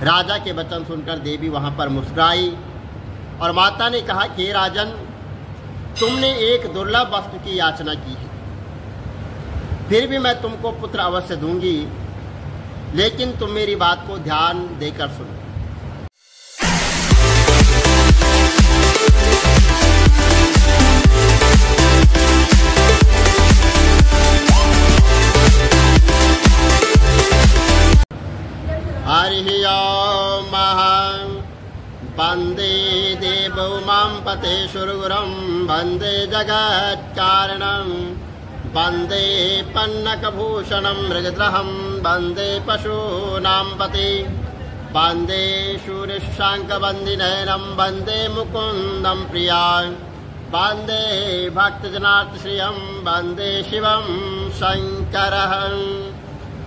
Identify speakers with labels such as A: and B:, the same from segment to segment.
A: राजा के वचन सुनकर देवी वहाँ पर मुस्कुराई और माता ने कहा कि राजन, तुमने एक दुर्लभ वस्तु की याचना की है, फिर भी मैं तुमको पुत्र अवश्य दूंगी, लेकिन तुम मेरी बात को ध्यान देकर सुनो। हरि ओम वंदे देवो मां पतेशुरगुरुं वंदे जगत्कारणं वंदे पन्नकभूषणं मृगद्रहं वंदे पशूनां पते वंदे शूरशांकवन्दिनयनं वंदे मुकुन्दं प्रियां वंदे भक्तजनार्तिश्रियं वंदे शिवं शङ्करं।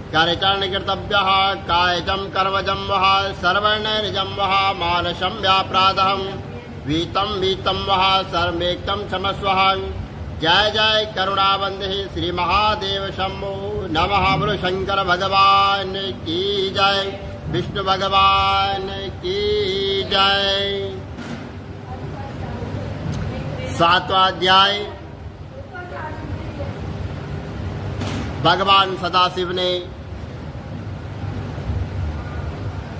A: करचरणकृतभ्यः कायजं कर्मजं वः सर्वणैर्जं वः मानसं व्याप्रादहं वीतं वीतं वः सर्वेक्तं क्षमस्वः। जय जय करुणावंदे श्री महादेव शंभो नमः। बोलो शंकर भगवान की जय, विष्णु भगवान की जय। 7वां अध्याय। भगवान सदाशिव ने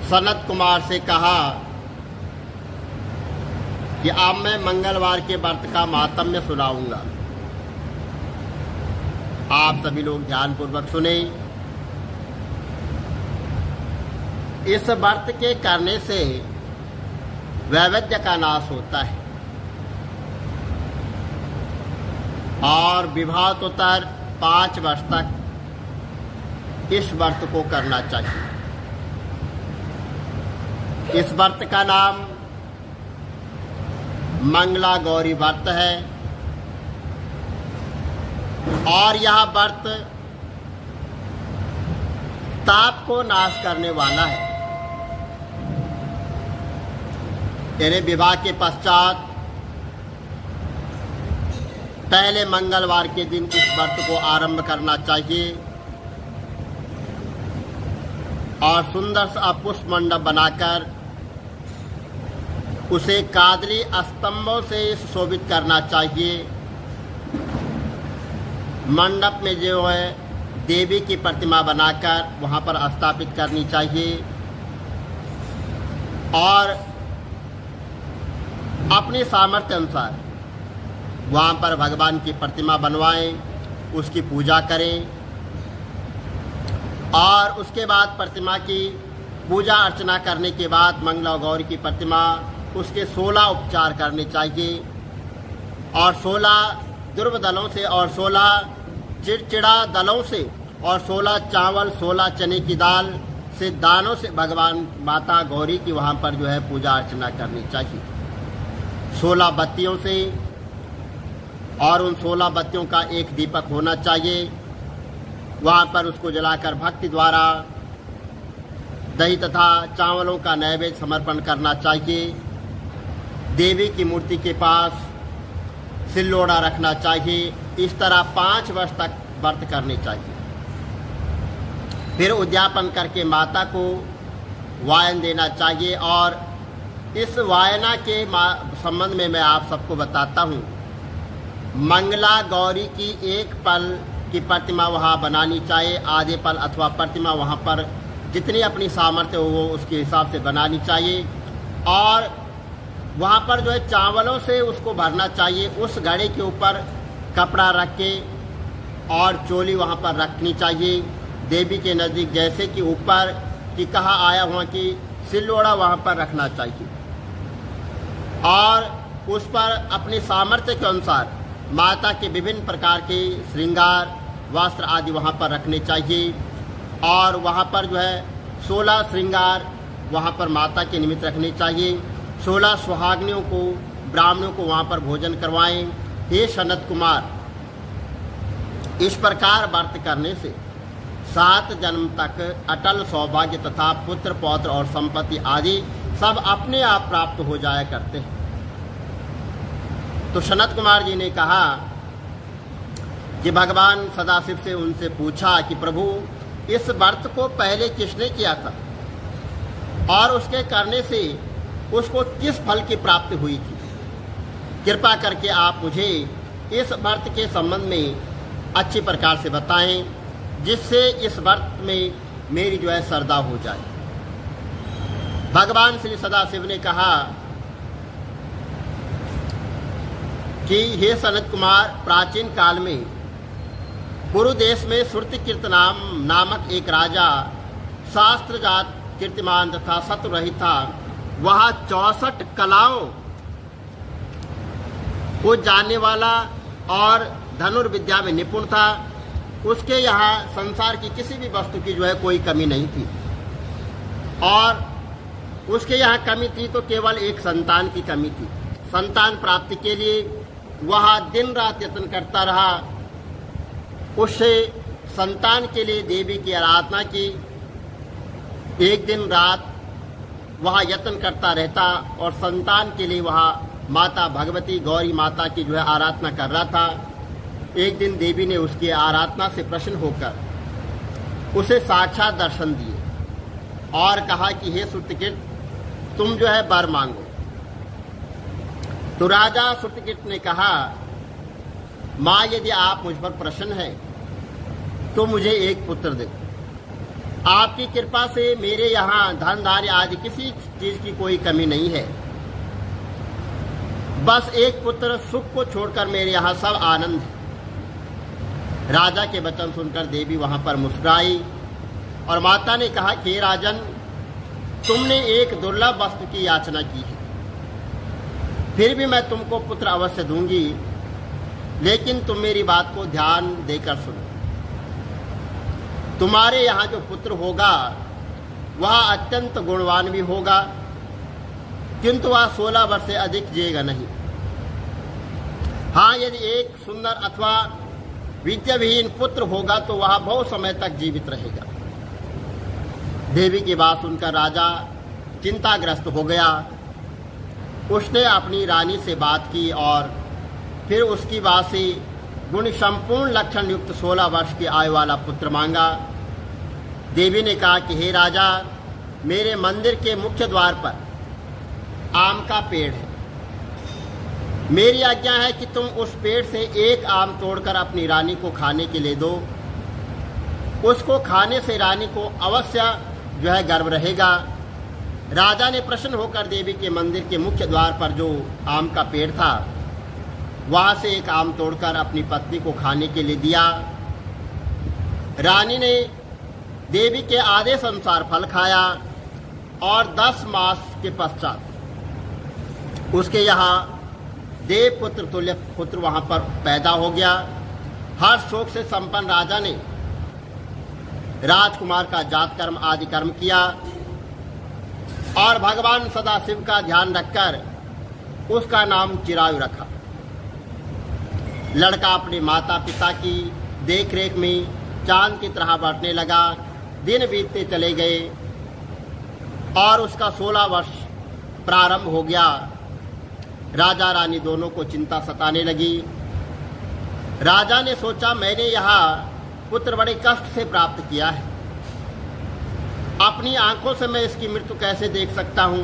A: सनत कुमार से कहा कि अब मैं मंगलवार के व्रत का माहात्म्य सुनाऊंगा, आप सभी लोग ध्यानपूर्वक सुने। इस व्रत के करने से वैवध्य का नाश होता है और विवाहोत्तर 5 वर्ष तक इस व्रत को करना चाहिए। इस व्रत का नाम मंगला गौरी व्रत है और यह व्रत ताप को नाश करने वाला है। यानी विवाह के पश्चात पहले मंगलवार के दिन इस व्रत को आरंभ करना चाहिए और सुंदर सा पुष्प मंडप बनाकर उसे कादरी स्तंभों से सुशोभित करना चाहिए। मंडप में जो है देवी की प्रतिमा बनाकर वहां पर स्थापित करनी चाहिए और अपने सामर्थ्य अनुसार वहाँ पर भगवान की प्रतिमा बनवाएं, उसकी पूजा करें और उसके बाद प्रतिमा की पूजा अर्चना करने के बाद मंगला गौरी की प्रतिमा उसके 16 उपचार करने चाहिए और 16 दुर्व दलों से और 16 चिड़चिड़ा दलों से और 16 चावल 16 चने की दाल से दानों से भगवान माता गौरी की वहाँ पर जो है पूजा अर्चना करनी चाहिए 16 बत्तियों से, और उन 16 बत्तियों का एक दीपक होना चाहिए। वहाँ पर उसको जलाकर भक्ति द्वारा दही तथा चावलों का नैवेद्य समर्पण करना चाहिए। देवी की मूर्ति के पास सिल्लोड़ा रखना चाहिए। इस तरह 5 वर्ष तक व्रत करने चाहिए। फिर उद्यापन करके माता को वायन देना चाहिए और इस वायना के संबंध में मैं आप सबको बताता हूँ। मंगला गौरी की एक पल की प्रतिमा वहाँ बनानी चाहिए, आधे पल अथवा प्रतिमा वहाँ पर जितनी अपनी सामर्थ्य हो वो उसके हिसाब से बनानी चाहिए और वहाँ पर जो है चावलों से उसको भरना चाहिए। उस घड़े के ऊपर कपड़ा रख के और चोली वहाँ पर रखनी चाहिए देवी के नज़दीक, जैसे कि ऊपर कि कहा आया हुआ कि सिल्लोड़ा वहाँ पर रखना चाहिए और उस पर अपनी सामर्थ्य के अनुसार माता के विभिन्न प्रकार के श्रृंगार वस्त्र आदि वहाँ पर रखने चाहिए और वहाँ पर जो है 16 श्रृंगार वहाँ पर माता के निमित्त रखने चाहिए। 16 सुहागनियों को ब्राह्मणों को वहाँ पर भोजन करवाएं। हे सनत कुमार, इस प्रकार व्रत करने से 7 जन्म तक अटल सौभाग्य तथा पुत्र पौत्र और संपत्ति आदि सब अपने आप प्राप्त हो जाया करते हैं। तो सनत कुमार जी ने कहा कि भगवान सदाशिव से उनसे पूछा कि प्रभु, इस व्रत को पहले किसने किया था? और उसके करने से उसको किस फल की प्राप्ति हुई थी। कृपा करके आप मुझे इस व्रत के संबंध में अच्छी प्रकार से बताएं, जिससे इस व्रत में मेरी जो है श्रद्धा हो जाए। भगवान श्री सदाशिव ने कहा कि हे सनत कुमार, प्राचीन काल में कुरु देश में श्रुतिकीर्त नामक एक राजा शास्त्र जात कीर्तिमान तथा शत्रु रहित था। वह 64 कलाओं को जानने वाला और धनुर्विद्या में निपुण था। उसके यहाँ संसार की किसी भी वस्तु की जो है कोई कमी नहीं थी, और उसके यहाँ कमी थी तो केवल एक संतान की कमी थी। संतान प्राप्ति के लिए वह दिन रात यत्न करता रहा। उससे संतान के लिए देवी की आराधना की। एक दिन रात वह यत्न करता रहता और संतान के लिए वह माता भगवती गौरी माता की जो है आराधना कर रहा था। एक दिन देवी ने उसकी आराधना से प्रसन्न होकर उसे साक्षात दर्शन दिए और कहा कि हे श्रुतिकीर्त, तुम जो है वर मांगो। तो राजा श्रुतिकीर्त ने कहा, माँ, यदि आप मुझ पर प्रसन्न हैं तो मुझे एक पुत्र दे। आपकी कृपा से मेरे यहाँ धन धान्य आदि किसी चीज की कोई कमी नहीं है। बस एक पुत्र, सुख को छोड़कर मेरे यहाँ सब आनंद है। राजा के वचन सुनकर देवी वहां पर मुस्कुराई और माता ने कहा कि राजन, तुमने एक दुर्लभ वस्तु की याचना की है, फिर भी मैं तुमको पुत्र अवश्य दूंगी, लेकिन तुम मेरी बात को ध्यान देकर सुनो। तुम्हारे यहाँ जो पुत्र होगा वह अत्यंत गुणवान भी होगा, किंतु वह 16 वर्ष से अधिक जिएगा नहीं। हाँ, यदि एक सुंदर अथवा विद्याविहीन पुत्र होगा तो वह बहुत समय तक जीवित रहेगा। देवी की बात सुनकर राजा चिंताग्रस्त हो गया। उसने अपनी रानी से बात की और फिर उसकी बात से गुण संपूर्ण लक्षण युक्त 16 वर्ष की आयु वाला पुत्र मांगा। देवी ने कहा कि हे राजा, मेरे मंदिर के मुख्य द्वार पर आम का पेड़ है। मेरी आज्ञा है कि तुम उस पेड़ से एक आम तोड़कर अपनी रानी को खाने के लिए दो। उसको खाने से रानी को अवश्य जो है गर्व रहेगा। राजा ने प्रसन्न होकर देवी के मंदिर के मुख्य द्वार पर जो आम का पेड़ था वहां से एक आम तोड़कर अपनी पत्नी को खाने के लिए दिया। रानी ने देवी के आदेश अनुसार फल खाया और 10 मास के पश्चात उसके यहाँ देव पुत्र तुल्य पुत्र वहां पर पैदा हो गया। हर शोक से संपन्न राजा ने राजकुमार का जात कर्म आदि कर्म किया और भगवान सदाशिव का ध्यान रखकर उसका नाम चिरायु रखा। लड़का अपने माता पिता की देखरेख में चांद की तरह बढ़ने लगा। दिन बीतते चले गए और उसका 16 वर्ष प्रारंभ हो गया। राजा रानी दोनों को चिंता सताने लगी। राजा ने सोचा, मैंने यहाँ पुत्र बड़े कष्ट से प्राप्त किया है, अपनी आंखों से मैं इसकी मृत्यु कैसे देख सकता हूँ।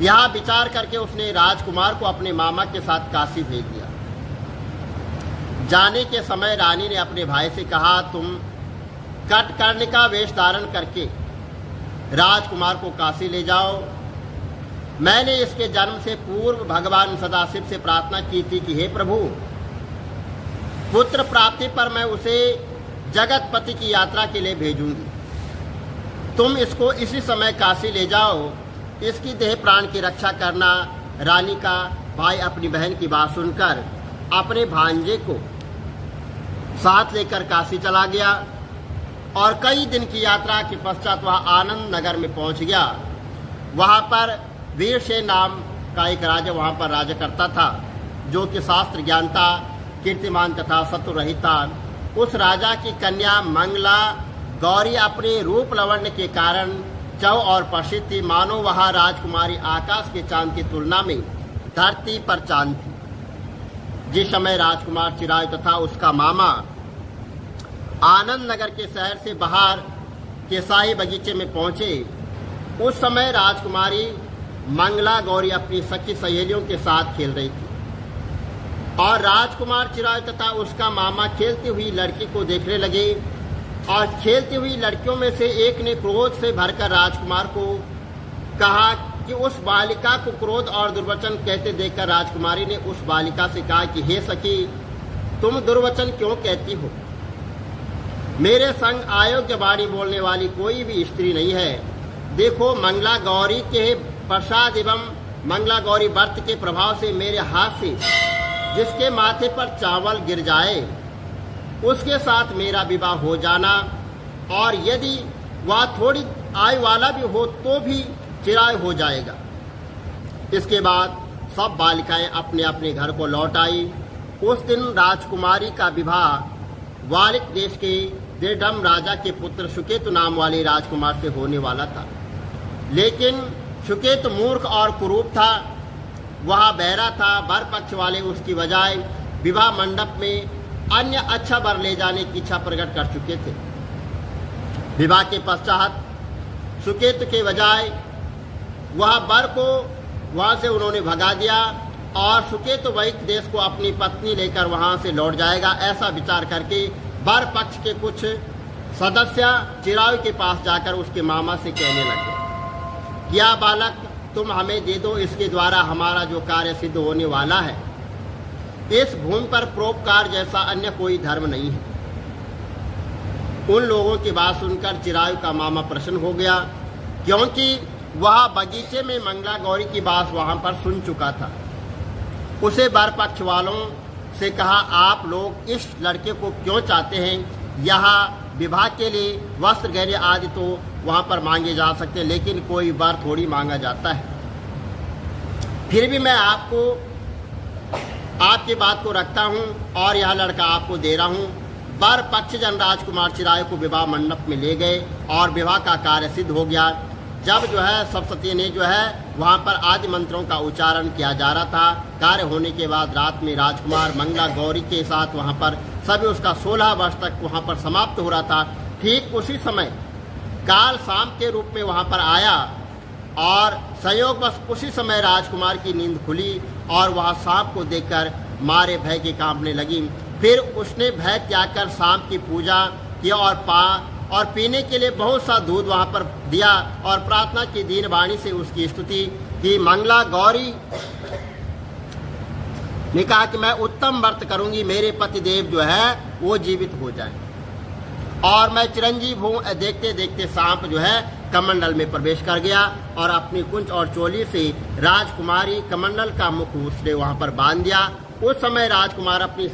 A: यहाँ विचार करके उसने राजकुमार को अपने मामा के साथ काशी भेज दिया। जाने के समय रानी ने अपने भाई से कहा, तुम कटकर्ण का वेश धारण करके राजकुमार को काशी ले जाओ। मैंने इसके जन्म से पूर्व भगवान सदाशिव से प्रार्थना की थी कि हे प्रभु, पुत्र प्राप्ति पर मैं उसे जगतपति की यात्रा के लिए भेजूंगी। तुम इसको इसी समय काशी ले जाओ, इसकी देह प्राण की रक्षा करना। रानी का भाई अपनी बहन की बात सुनकर अपने भांजे को साथ लेकर काशी चला गया और कई दिन की यात्रा के पश्चात वह आनंद नगर में पहुंच गया। वहां पर वीरसेन नाम का एक राजा वहां पर राज करता था, जो कि शास्त्र ज्ञानता, कीर्तिमान तथा शत्रु रहित था। उस राजा की कन्या मंगला गौरी अपने रूप लावण्य के कारण चौ और प्रसिद्ध थी। मानो वह राजकुमारी आकाश के चांद की तुलना में धरती पर चांद थी। जिस समय राजकुमार चिरायु तथा उसका मामा आनंद नगर के शहर से बाहर के शाही बगीचे में पहुंचे उस समय राजकुमारी मंगला गौरी अपनी सखी सहेलियों के साथ खेल रही थी और राजकुमार चिरायु तथा उसका मामा खेलती हुई लड़की को देखने लगे और खेलती हुई लड़कियों में से एक ने क्रोध से भरकर राजकुमार को कहा कि उस बालिका को क्रोध और दुर्वचन कहते देखकर राजकुमारी ने उस बालिका से कहा कि हे सखी, तुम दुर्वचन क्यों कहती हो? मेरे संग अयोग्य वाणी बोलने वाली कोई भी स्त्री नहीं है। देखो, मंगला गौरी के प्रसाद एवं मंगला गौरी व्रत के प्रभाव से मेरे हाथ से जिसके माथे पर चावल गिर जाए उसके साथ मेरा विवाह हो जाना, और यदि वह थोड़ी आयु वाला भी हो तो भी चिरायु हो जाएगा। इसके बाद सब बालिकाएं अपने अपने घर को लौट आई। उस दिन राजकुमारी का विवाह वालिक देश के देडम राजा के पुत्र सुकेतु नाम वाले राजकुमार से होने वाला था, लेकिन सुकेतु मूर्ख और कुरूप था। वह बहरा था। वर पक्ष वाले उसकी बजाय विवाह मंडप में अन्य अच्छा वर ले जाने की इच्छा प्रकट कर चुके थे। विवाह के पश्चात सुकेतु के बजाय वह वर को वहां से उन्होंने भगा दिया और सुकेतु वैक देश को अपनी पत्नी लेकर वहां से लौट जाएगा। ऐसा विचार करके वर पक्ष के कुछ सदस्य चिरायु के पास जाकर उसके मामा से कहने लगे, क्या बालक तुम हमें दे दो, इसके द्वारा हमारा जो कार्य सिद्ध होने वाला है। इस भूमि पर परोपकार जैसा अन्य कोई धर्म नहीं है। उन लोगों की बात सुनकर चिरायु का मामा प्रसन्न हो गया, क्योंकि वह बगीचे में मंगला गौरी की बात वहां पर सुन चुका था। उसे वर पक्ष वालों से कहा, आप लोग इस लड़के को क्यों चाहते हैं? यहाँ विवाह के लिए वस्त्र गहने आदि तो वहां पर मांगे जा सकते हैं, लेकिन कोई वर थोड़ी मांगा जाता है। फिर भी मैं आपकी बात को रखता हूं और यह लड़का आपको दे रहा हूं। वर पक्ष जन राजकुमार चिरायु को विवाह मंडप में ले गए और विवाह का कार्य सिद्ध हो गया। जब सप्तती ने वहां पर आदि मंत्रों का उच्चारण किया जा रहा था। कार्य होने के बाद रात में राजकुमार मंगला गौरी के साथ वहां पर सभी उसका 16 वर्ष तक वहां पर समाप्त हो रहा था। ठीक उसी समय काल शाम के रूप में वहां पर आया और संयोगवश उसी समय राजकुमार की नींद खुली और वह सांप को देखकर मारे भय के कांपने लगी। फिर उसने भय त्याग कर सांप की पूजा की और पीने के लिए बहुत सा दूध वहां पर दिया और प्रार्थना की दीन वाणी से उसकी स्तुति की। मंगला गौरी ने कहा कि मैं उत्तम व्रत करूंगी, मेरे पति देव वो जीवित हो जाए और मैं चिरंजीव हूं। देखते देखते सांप कमंडल में प्रवेश कर गया और अपनी कुंच और चोली से राजकुमारी कमंडल का मुख उसने वहां पर बांध दिया। उस समय राजकुमार अपने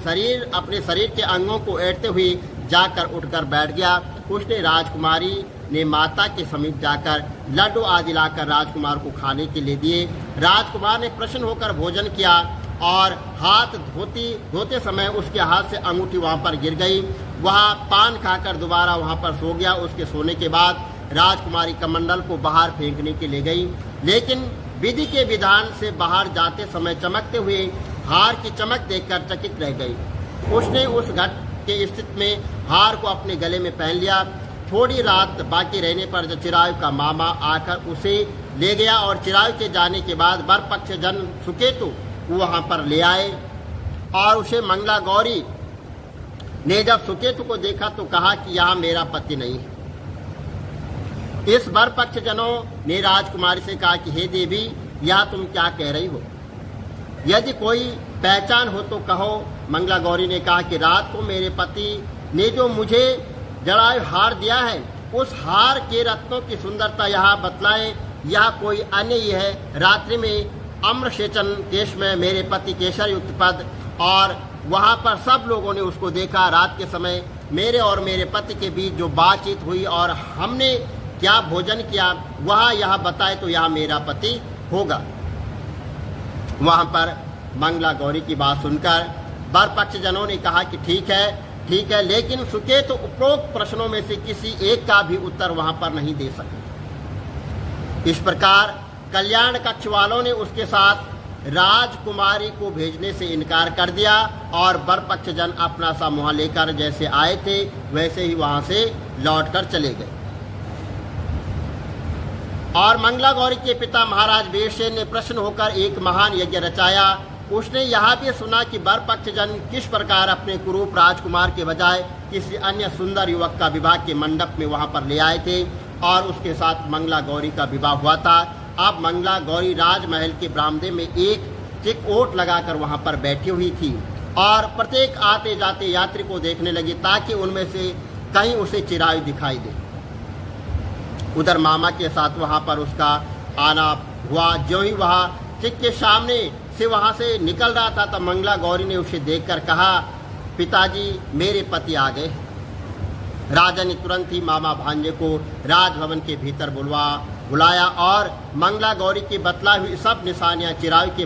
A: शरीर के अंगों को ऐंठते हुए जाकर उठकर बैठ गया। उसने राजकुमारी ने माता के समीप जाकर लड्डू आदि लाकर राजकुमार को खाने के लिए दिए। राजकुमार ने प्रसन्न होकर भोजन किया और हाथ धोते समय उसके हाथ से अंगूठी वहां पर गिर गई। वह पान खाकर दोबारा वहां पर सो गया। उसके सोने के बाद राजकुमारी कमंडल को बाहर फेंकने के लिए गई, लेकिन विधि के विधान से बाहर जाते समय चमकते हुए हार की चमक देखकर चकित रह गई। उसने उस घट के स्थिति में हार को अपने गले में पहन लिया। थोड़ी रात बाकी रहने पर चिरायु का मामा आकर उसे ले गया और चिरायु के जाने के बाद वर पक्ष जन सुकेतु वहां पर ले आए और उसे मंगला गौरी ने जब सुकेतु को देखा तो कहा कि यहाँ मेरा पति नहीं है। इस वर पक्ष जनों ने राजकुमारी से कहा कि हे देवी, यह तुम क्या कह रही हो? यदि कोई पहचान हो तो कहो। मंगला गौरी ने कहा कि रात को मेरे पति ने जो मुझे जड़ायु हार दिया है, उस हार के रत्नों की सुंदरता यहाँ बतलाए, यह कोई अन्य ही है। रात्रि में अम्रसेचन केश में मेरे पति केशर युक्त पद और वहां पर सब लोगों ने उसको देखा। रात के समय मेरे और मेरे पति के बीच जो बातचीत हुई और हमने क्या भोजन किया वह यह बताए तो यह मेरा पति होगा। वहां पर मंगला गौरी की बात सुनकर वर पक्ष जनों ने कहा कि ठीक है, लेकिन सुकेतु उपरोक्त प्रश्नों में से किसी एक का भी उत्तर वहां पर नहीं दे सके। इस प्रकार कल्याण कक्ष वालों ने उसके साथ राजकुमारी को भेजने से इनकार कर दिया और वर पक्ष जन अपना सा मुँह लेकर जैसे आए थे वैसे ही वहां से लौटकर चले गए। और मंगला गौरी के पिता महाराज वीरसेन ने प्रसन्न होकर एक महान यज्ञ रचाया। उसने यह भी सुना कि वर पक्ष जन किस प्रकार अपने कुरूप राजकुमार के बजाय किसी अन्य सुंदर युवक का विवाह के मंडप में वहां पर ले आए थे और उसके साथ मंगला गौरी का विवाह हुआ था। अब मंगला गौरी राजमहल के बरामदे में एक चिकओट लगाकर वहां पर बैठी हुई थी और प्रत्येक आते जाते यात्री को देखने लगी ताकि उनमें से कहीं उसे चिरायु दिखाई दे। उधर मामा के साथ वहां पर उसका आना हुआ। जो ही वह चिक के सामने से वहां से निकल रहा था तब मंगला गौरी ने उसे देखकर कहा, पिताजी मेरे पति आ गए। राजा ने तुरंत ही मामा भांजे को राजभवन के भीतर बुलाया और मंगला गौरी की बतलाई हुई सब निशानियां चिरायु के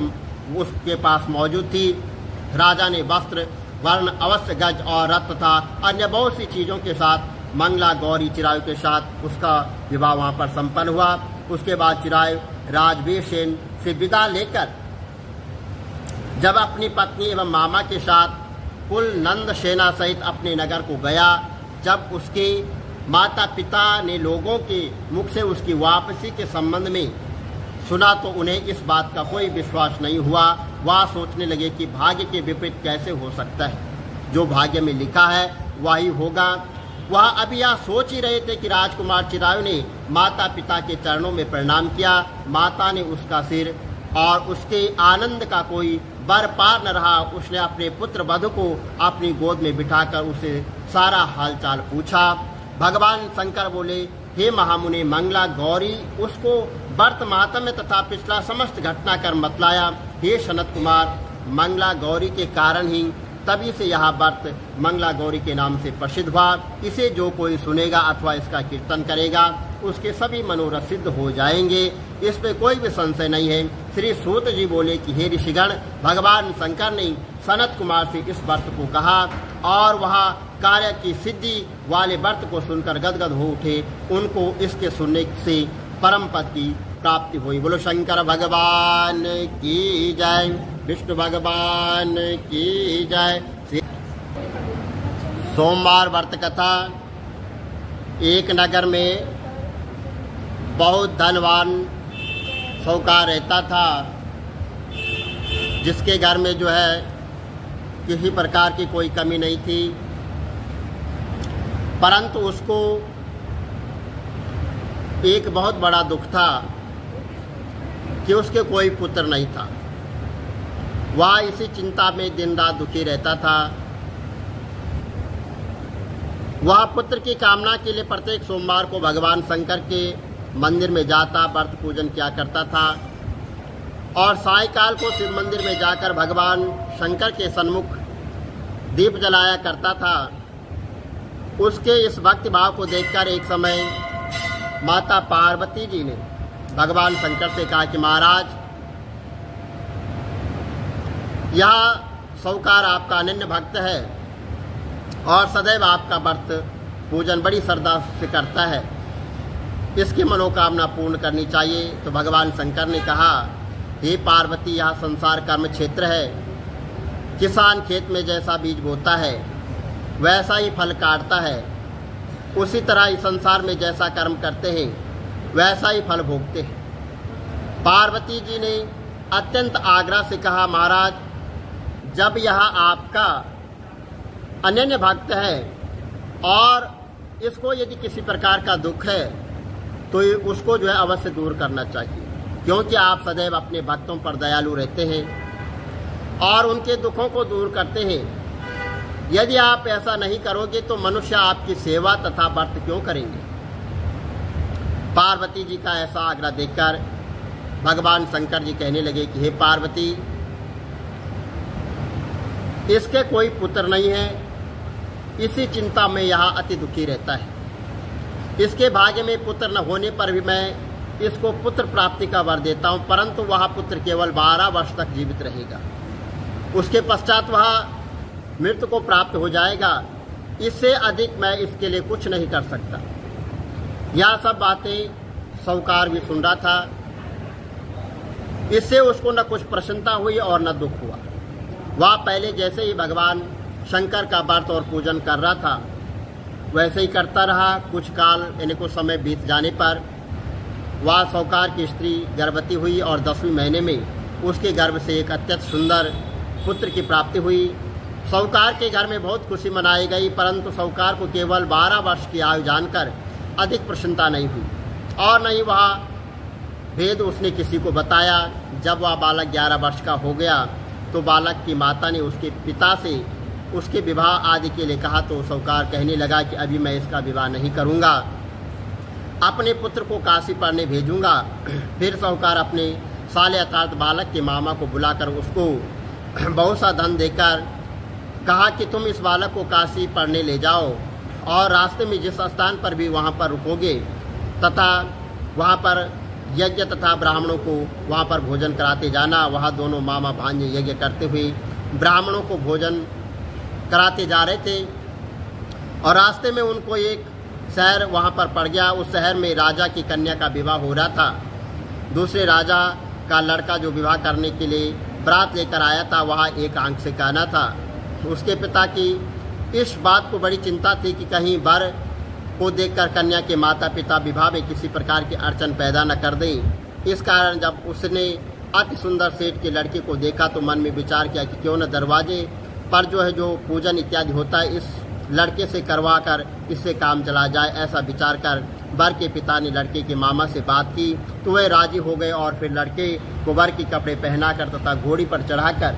A: उसके पास मौजूद थी। राजा ने वस्त्र, वर्ण, अवश्य गज और रथ तथा अन्य बहुत सी चीजों के साथ मंगला गौरी चिरायु के साथ उसका विवाह वहां पर संपन्न हुआ। उसके बाद चिरायु राजवीर सेन से विदा लेकर जब अपनी पत्नी एवं मामा के साथ कुल नंद सेना सहित अपने नगर को गया, जब उसके माता पिता ने लोगों के मुख से उसकी वापसी के संबंध में सुना तो उन्हें इस बात का कोई विश्वास नहीं हुआ। वह सोचने लगे कि भाग्य के विपरीत कैसे हो सकता है, जो भाग्य में लिखा है वही होगा। वह अभी यह सोच ही रहे थे कि राजकुमार चिरायु ने माता पिता के चरणों में प्रणाम किया। माता ने उसका सिर और उसके आनंद का कोई बर पार न रहा। उसने अपने पुत्र वधु को अपनी गोद में बिठाकर उसे सारा हालचाल पूछा। भगवान शंकर बोले, हे महामुनि, मंगला गौरी उसको व्रत मातम तथा पिछला समस्त घटनाक्रम बतलाया। हे सनत कुमार, मंगला गौरी के कारण ही तभी से यह व्रत मंगला गौरी के नाम से प्रसिद्ध हुआ। इसे जो कोई सुनेगा अथवा इसका कीर्तन करेगा उसके सभी मनोरथ सिद्ध हो जाएंगे, इस पे कोई भी संशय नहीं है। श्री सूत जी बोले कि हे ऋषिगण, भगवान शंकर ने सनत कुमार से इस व्रत को कहा और वह कार्य की सिद्धि वाले व्रत को सुनकर गदगद हो उठे। उनको इसके सुनने से परम पद की प्राप्ति हुई। बोलो शंकर भगवान की जय, विष्णु भगवान की जय। सोमवार व्रत कथा। एक नगर में बहुत धनवान साहूकार रहता था, जिसके घर में जो है किसी प्रकार की कोई कमी नहीं थी, परंतु उसको एक बहुत बड़ा दुख था कि उसके कोई पुत्र नहीं था। वह इसी चिंता में दिन रात दुखी रहता था। वह पुत्र की कामना के लिए प्रत्येक सोमवार को भगवान शंकर के मंदिर में जाता, व्रत पूजन किया करता था और सायकाल को शिव मंदिर में जाकर भगवान शंकर के सन्मुख दीप जलाया करता था। उसके इस भक्ति भाव को देखकर एक समय माता पार्वती जी ने भगवान शंकर से कहा कि महाराज, यह साहूकार आपका अनन्य भक्त है और सदैव आपका व्रत पूजन बड़ी श्रद्धा से करता है, इसकी मनोकामना पूर्ण करनी चाहिए। तो भगवान शंकर ने कहा, हे पार्वती, यह संसार कर्म क्षेत्र है। किसान खेत में जैसा बीज बोता है वैसा ही फल काटता है, उसी तरह इस संसार में जैसा कर्म करते हैं वैसा ही फल भोगते हैं। पार्वती जी ने अत्यंत आग्रह से कहा, महाराज, जब यह आपका अनन्य भक्त है और इसको यदि किसी प्रकार का दुख है तो उसको जो है अवश्य दूर करना चाहिए, क्योंकि आप सदैव अपने भक्तों पर दयालु रहते हैं और उनके दुखों को दूर करते हैं। यदि आप ऐसा नहीं करोगे तो मनुष्य आपकी सेवा तथा व्रत क्यों करेंगे। पार्वती जी का ऐसा आग्रह देखकर भगवान शंकर जी कहने लगे कि हे पार्वती, इसके कोई पुत्र नहीं है, इसी चिंता में यह अति दुखी रहता है। इसके भाग्य में पुत्र न होने पर भी मैं इसको पुत्र प्राप्ति का वर देता हूं, परंतु वह पुत्र केवल 12 वर्ष तक जीवित रहेगा, उसके पश्चात वह मृत्यु को प्राप्त हो जाएगा। इससे अधिक मैं इसके लिए कुछ नहीं कर सकता। यह सब बातें साहूकार भी सुन रहा था। इससे उसको न कुछ प्रसन्नता हुई और न दुख हुआ। वह पहले जैसे ही भगवान शंकर का व्रत और पूजन कर रहा था वैसे ही करता रहा। कुछ काल यानी कुछ समय बीत जाने पर वह साहूकार की स्त्री गर्भवती हुई और 10वें महीने में उसके गर्भ से एक अत्यंत सुंदर पुत्र की प्राप्ति हुई। साहूकार के घर में बहुत खुशी मनाई गई, परंतु साहूकार को केवल 12 वर्ष की आयु जानकर अधिक प्रसन्नता नहीं हुई और न ही वह भेद उसने किसी को बताया। जब वह बालक 11 वर्ष का हो गया तो बालक की माता ने उसके पिता से उसके विवाह आदि के लिए कहा, तो साहूकार कहने लगा कि अभी मैं इसका विवाह नहीं करूंगा, अपने पुत्र को काशी पढ़ने भेजूंगा। फिर साहूकार अपने साले अर्थात बालक के मामा को बुलाकर उसको बहुत सा धन देकर कहा कि तुम इस बालक को काशी पढ़ने ले जाओ और रास्ते में जिस स्थान पर भी वहाँ पर रुकोगे तथा वहाँ पर यज्ञ तथा ब्राह्मणों को वहाँ पर भोजन कराते जाना। वहाँ दोनों मामा भांजे यज्ञ करते हुए ब्राह्मणों को भोजन कराते जा रहे थे और रास्ते में उनको एक शहर वहाँ पर पड़ गया। उस शहर में राजा की कन्या का विवाह हो रहा था। दूसरे राजा का लड़का जो विवाह करने के लिए बारात लेकर आया था वहाँ एक आंख से काना था। उसके पिता की इस बात को बड़ी चिंता थी कि कहीं वर को देखकर कन्या के माता पिता विवाह में किसी प्रकार की अड़चन पैदा न कर दें। इस कारण जब उसने अति सुंदर सेठ के लड़के को देखा तो मन में विचार किया कि क्यों न दरवाजे पर जो पूजन इत्यादि होता है इस लड़के से करवा कर इससे काम चला जाए। ऐसा विचार कर वर के पिता ने लड़के के मामा से बात की तो वह राजी हो गए और फिर लड़के को वर के कपड़े पहनाकर तथा घोड़ी पर चढ़ाकर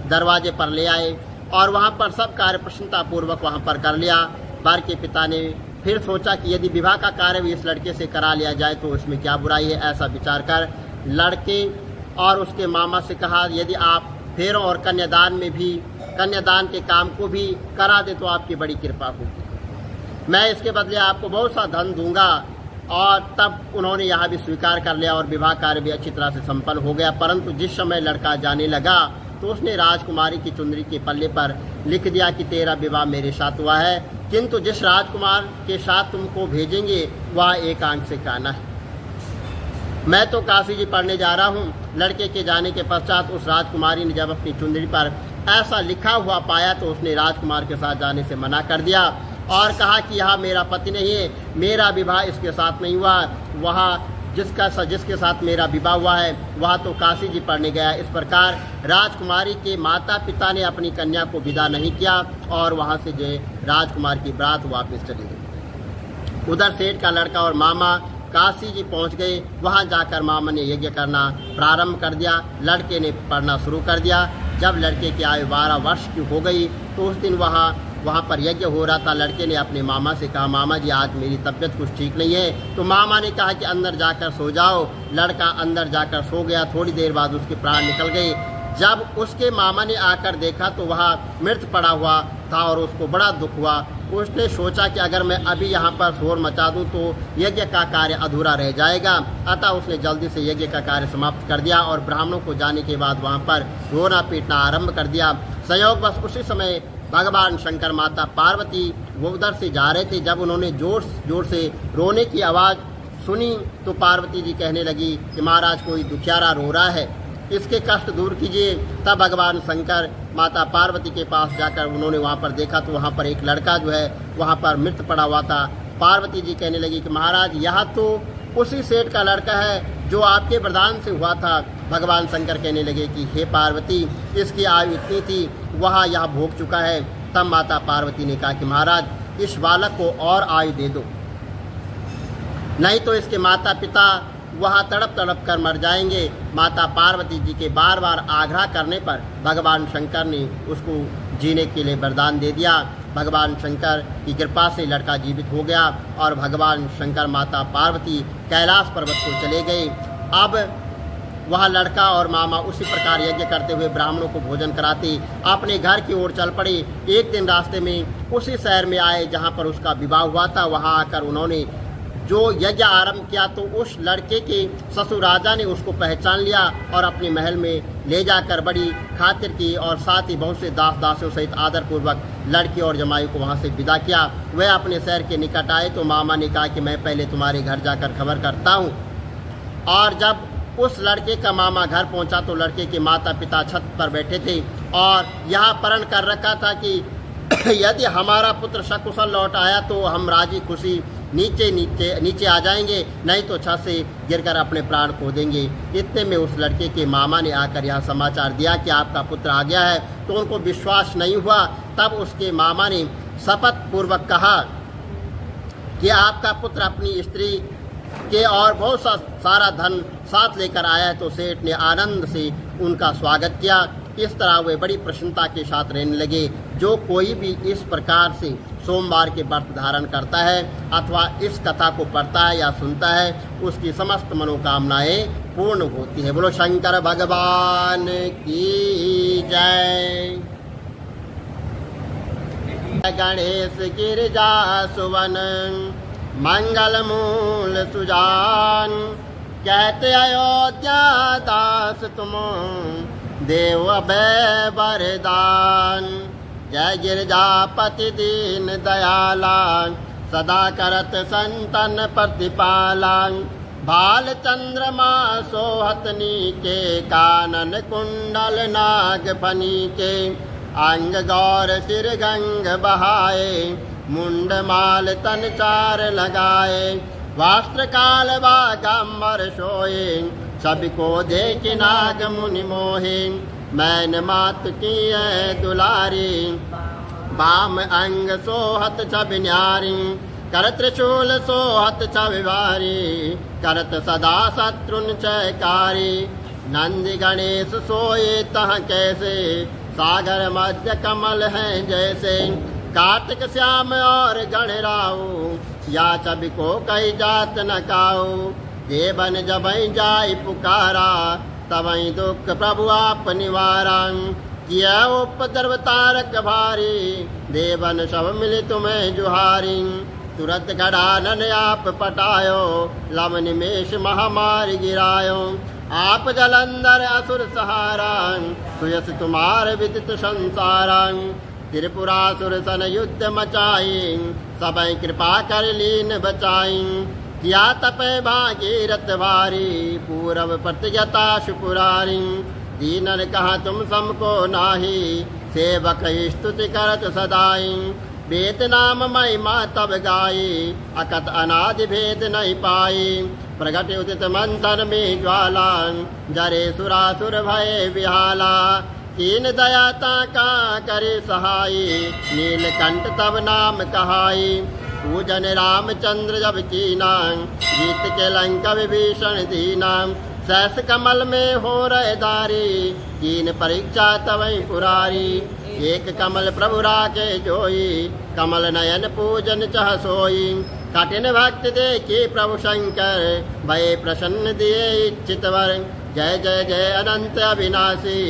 A: दरवाजे पर ले आए और वहां पर सब कार्य प्रसन्नतापूर्वक वहां पर कर लिया। वर के पिता ने फिर सोचा कि यदि विवाह का कार्य भी इस लड़के से करा लिया जाए तो इसमें क्या बुराई है। ऐसा विचार कर लड़के और उसके मामा से कहा, यदि आप फेरों और कन्यादान में भी कन्यादान के काम को भी करा दे तो आपकी बड़ी कृपा होगी, मैं इसके बदले आपको बहुत सा धन दूंगा। और तब उन्होंने यहाँ भी स्वीकार कर लिया और विवाह कार्य भी अच्छी तरह से संपन्न हो गया। परंतु जिस समय लड़का जाने लगा तो उसने राजकुमारी की चुंदरी के पल्ले पर लिख दिया कि तेरा विवाह मेरे साथ हुआ है, किंतु जिस राजकुमार के साथ तुमको भेजेंगे वह एक आंख से काना है। मैं तो काशी जी पढ़ने जा रहा हूँ। लड़के के जाने के पश्चात उस राजकुमारी ने जब अपनी चुंदरी पर ऐसा लिखा हुआ पाया तो उसने राजकुमार के साथ जाने से मना कर दिया और कहा कि यह मेरा पति नहीं है, मेरा विवाह इसके साथ नहीं हुआ, वहाँ जिसके साथ मेरा विवाह हुआ है वह तो काशी जी पढ़ने गया। इस प्रकार राजकुमारी के माता पिता ने अपनी कन्या को विदा नहीं किया और वहाँ से जो राजकुमार की बारात वापस चली गई। उधर सेठ का लड़का और मामा काशी जी पहुंच गए। वहां जाकर मामा ने यज्ञ करना प्रारंभ कर दिया। लड़के ने पढ़ना शुरू कर दिया। जब लड़के की आयु 12 वर्ष की हो गई तो उस दिन वहाँ पर यज्ञ हो रहा था। लड़के ने अपने मामा से कहा, मामा जी आज मेरी तबीयत कुछ ठीक नहीं है। तो मामा ने कहा कि अंदर जाकर सो जाओ। लड़का अंदर जाकर सो गया। थोड़ी देर बाद उसके प्राण निकल गए। जब उसके मामा ने आकर देखा तो वह मृत पड़ा हुआ था और उसको बड़ा दुख हुआ। उसने सोचा कि अगर मैं अभी यहाँ पर शोर मचा दूं तो यज्ञ का कार्य अधूरा रह जाएगा। अतः उसने जल्दी से यज्ञ का कार्य समाप्त कर दिया और ब्राह्मणों को जाने के बाद वहाँ पर रोना पीटना आरंभ कर दिया। संयोग बस उसी समय भगवान शंकर माता पार्वती वो उधर से जा रहे थे। जब उन्होंने जोर जोर से रोने की आवाज़ सुनी तो पार्वती जी कहने लगी कि महाराज कोई दुखियारा रो रहा है, इसके कष्ट दूर कीजिए। तब भगवान शंकर माता पार्वती के पास जाकर उन्होंने वहाँ पर देखा तो वहाँ पर एक लड़का जो है वहाँ पर मृत पड़ा हुआ था। पार्वती जी कहने लगी कि महाराज यह तो उसी सेठ का लड़का है जो आपके वरदान से हुआ था। भगवान शंकर कहने लगे कि हे पार्वती, इसकी आयु इतनी थी, वह यह भोग चुका है। तब माता पार्वती ने कहा कि महाराज इस बालक को और आयु दे दो, नहीं तो इसके माता पिता वहाँ तड़प तड़प कर मर जाएंगे। माता पार्वती जी के बार बार आग्रह करने पर भगवान शंकर ने उसको जीने के लिए वरदान दे दिया। भगवान शंकर की कृपा से लड़का जीवित हो गया और भगवान शंकर माता पार्वती कैलाश पर्वत को चले गए। अब वह लड़का और मामा उसी प्रकार यज्ञ करते हुए ब्राह्मणों को भोजन कराते अपने घर की ओर चल पड़े। एक दिन रास्ते में उसी शहर में आए जहाँ पर उसका विवाह हुआ था। वहाँ आकर उन्होंने जो यज्ञ आरंभ किया तो उस लड़के के ससुर राजा ने उसको पहचान लिया और अपने महल में ले जाकर बड़ी खातिर की और साथ ही बहुत से दास दासियों सहित आदरपूर्वक लड़की और जमाई को वहां से विदा किया। वह अपने शहर के निकट आए तो मामा ने कहा कि मैं पहले तुम्हारे घर जाकर खबर करता हूँ। और जब उस लड़के का मामा घर पहुंचा तो लड़के के माता पिता छत पर बैठे थे और यह प्रण कर रखा था कि यदि हमारा पुत्र सकुशल लौट आया तो हम राजी खुशी नीचे आ जाएंगे, नहीं तो छत से गिरकर अपने प्राण खो देंगे। इतने में उस लड़के के मामा ने आकर यह समाचार दिया कि आपका पुत्र आ गया है। तो उनको विश्वास नहीं हुआ। तब उसके मामा ने शपथ पूर्वक कहा कि आपका पुत्र अपनी स्त्री के और बहुत सारा धन साथ लेकर आया है। तो सेठ ने आनंद से उनका स्वागत किया। इस तरह वे बड़ी प्रसन्नता के साथ रहने लगे। जो कोई भी इस प्रकार से सोमवार के व्रत धारण करता है अथवा इस कथा को पढ़ता है या सुनता है, उसकी समस्त मनोकामनाएं पूर्ण होती है। बोलो शंकर भगवान की जय। गणेश गिरिजा सुवन मंगल मूल सुजान, कहते अयोध्या दास तुम देव अभय वरदान। जय गिरजापति दीन दयाला, सदा करत संतन प्रतिपाला। भाल चंद्रमा सोहतनी के, कानन कुंडल नाग फनी के। अंग गौर सिर गंग बहाए, मुंड माल तन चार लगाए। वस्त्र काल बागंबर सोए, सबको देख नाग मुनि मोहे। मैन मात की है दुलारी, बाम अंग सोहत छब न्यारी। कर त्रिशूल सोहत छब भारी, करत सदा शत्रुन चयकारी। नंदी गणेश सोए तह कैसे, सागर मध्य कमल है जैसे। कार्तिक श्याम और गणराऊ, या छवि को कई जात न काऊ। देवन जब जाय पुकारा, तवई दुख प्रभु आप निवारा। किया उपद्रव तारक भारी, देवन सब मिले तुम्हें जुहारी। तुरंत गड़ानन आप पटायो, लव निमेश महामारी गिरायो। आप जलंधर असुर सहारा, सुयस तुम्हार विदित संसारा। त्रिपुरासुर सन युद्ध मचाई, सबई कृपा कर लीन बचाई। किया तपे भागीरथ भारी, पूरब प्रतियता सुपुरारी। दीनन कहा तुम समको नाही, सेवक स्तुति करत सदाई। वेद नाम महिमा तब गाई, अकत अनादि भेद नहीं पाई। प्रगट उदित मंथन में ज्वाला, जरे सुरासुर भय विहाला। कीन दयाता का करे सहाई, नीलकंठ तब नाम कहाई। पूजन रामचंद्र जब कीना, जीत के लंका विभीषण दीना। सहस कमल में हो रहे दारी, कीन परीक्षा तवई पुरारी। एक कमल प्रभु राखे जोई, कमल नयन पूजन चह सोई। कठिन भक्त देखी प्रभु शंकर, भय प्रसन्न दिए इच्छित वर। जय जय जय अनंत अविनाशी,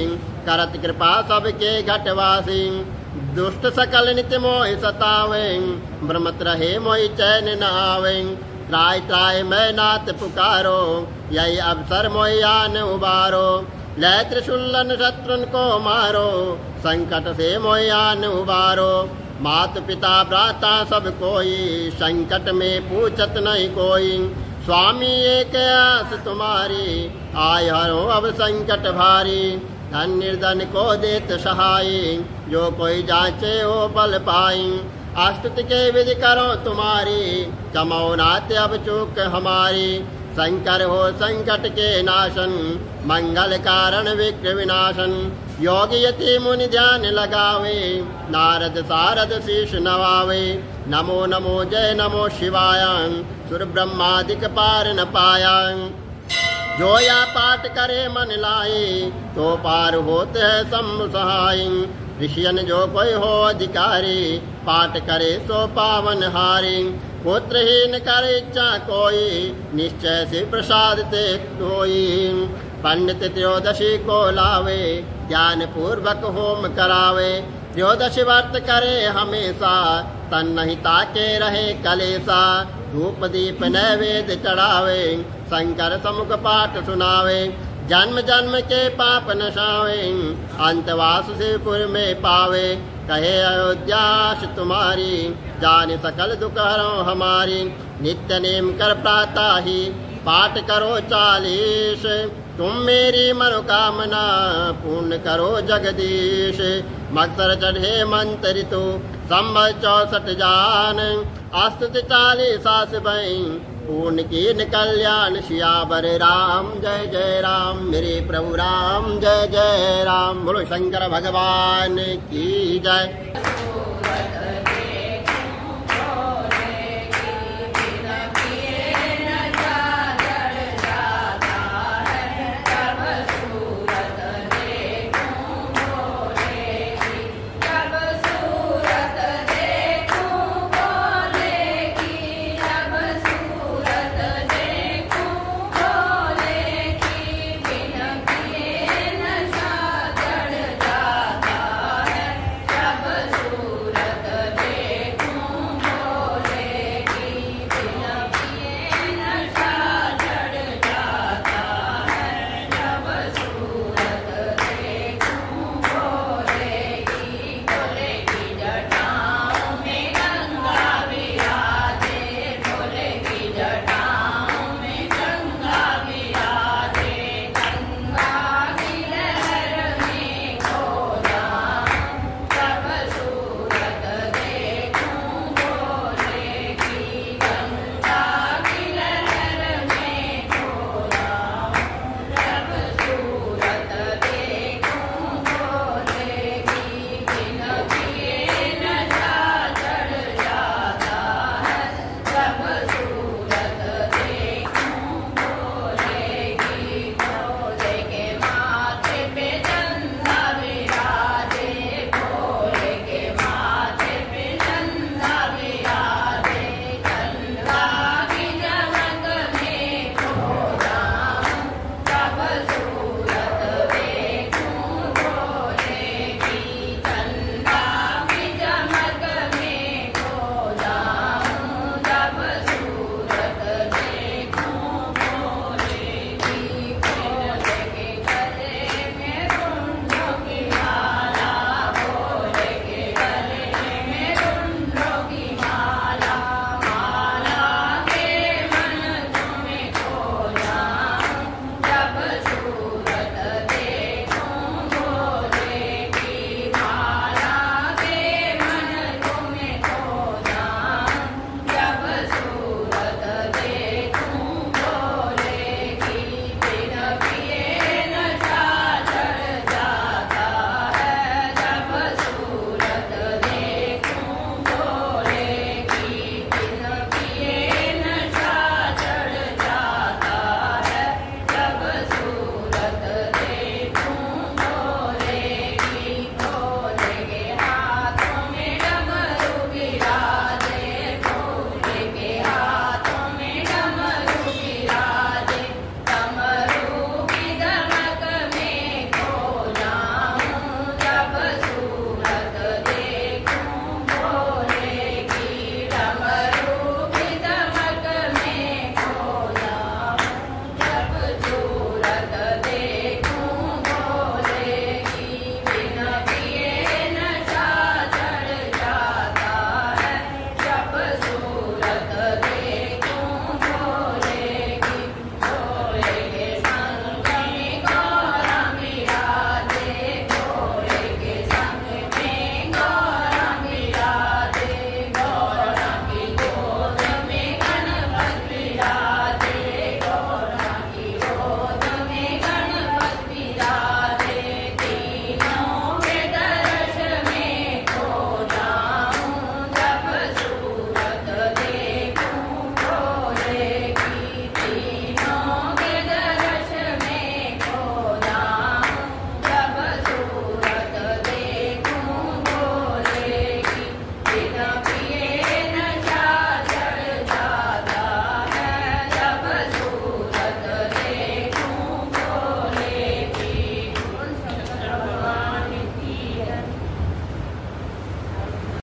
A: करत कृपा सबके घटवासी। दुष्ट सकल नित्य मोहि सतावे, भ्रमत रहे मोहि चैन न आवे। त्राय त्राय मैं नाथ पुकारो, यही अवसर मोहि आन उबारो। लय त्रिशूलन शत्रुन को मारो, संकट से मोहि आन उबारो। मात पिता भ्राता सब कोई, संकट में पूछत नहीं कोई। स्वामी एक आस तुम्हारी, आय हरो अब संकट भारी। धन निर्धन को देत सहाय, जो कोई जांचे हो बल पाई। अस्तुति के विधि करो तुम्हारी, कमाओ नाते अब चूक हमारी। शंकर हो संकट के नाशन, मंगल कारण विघ्न विनाशन। योगी यति मुनि ध्यान लगावे, नारद सारद शीश नवावे। नमो नमो जय नमो शिवाय, सुर ब्रह्मादिक पार न पाया। जो या पाठ करे मन लाए, तो पार होते है शंभु सहाय। ऋषियन जो कोई हो अधिकारी, पाठ करे सो पावन हारी। पुत्रहीन कर इच्छा कोई, निश्चय से प्रसाद ते कोई। पंडित त्रयोदशी को लावे, ज्ञान पूर्वक होम करावे। त्रयोदशी व्रत करे हमेशा, तन नहीं ताके रहे कलेसा। धूप दीप नैवेद्य चढ़ावे, शंकर समुख पाठ सुनावे। जन्म जन्म के पाप नशावे, अंतवास शिवपुर में पावे। कहे अयोध्याश तुम्हारी, जान सकल दुख हरो हमारी। नित्य नेम कर प्रातः ही, पाठ करो 40, तुम मेरी मनोकामना पूर्ण करो जगदीश। मत्सर चढ़े मंत्र तो संभव 64 जान, अस्तुति 40 सास बई पूर्ण कीन कल्याण। सियावर राम जय जय राम, मेरे प्रभु राम जय जय राम। बोलो शंकर भगवान की जय।